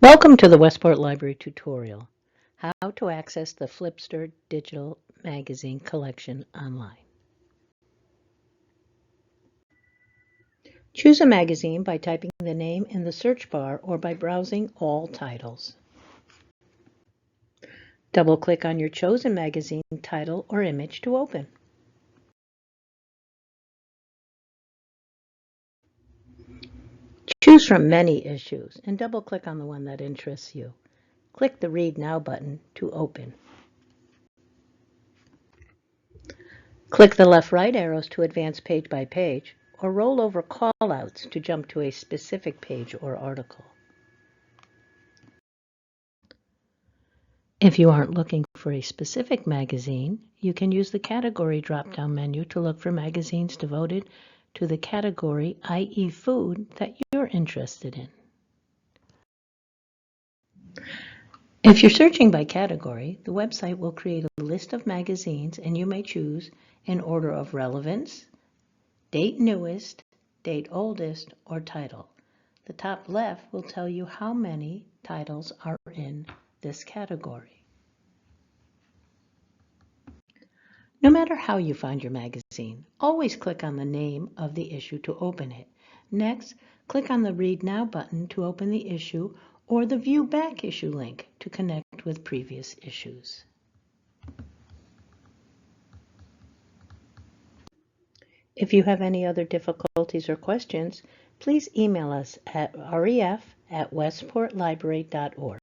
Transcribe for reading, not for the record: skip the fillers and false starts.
Welcome to the Westport Library tutorial, how to access the Flipster digital magazine collection online. Choose a magazine by typing the name in the search bar or by browsing all titles. Double-click on your chosen magazine title or image to open. Choose from many issues and double-click on the one that interests you. Click the Read Now button to open. Click the left-right arrows to advance page by page, or roll over callouts to jump to a specific page or article. If you aren't looking for a specific magazine, you can use the category drop-down menu to look for magazines devoted to the category, i.e. food, that you're interested in. If you're searching by category, the website will create a list of magazines and you may choose in order of relevance, date newest, date oldest, or title. The top left will tell you how many titles are in this category. No matter how you find your magazine, always click on the name of the issue to open it. Next, click on the Read Now button to open the issue or the View Back Issue link to connect with previous issues. If you have any other difficulties or questions, please email us at ref@westportlibrary.org.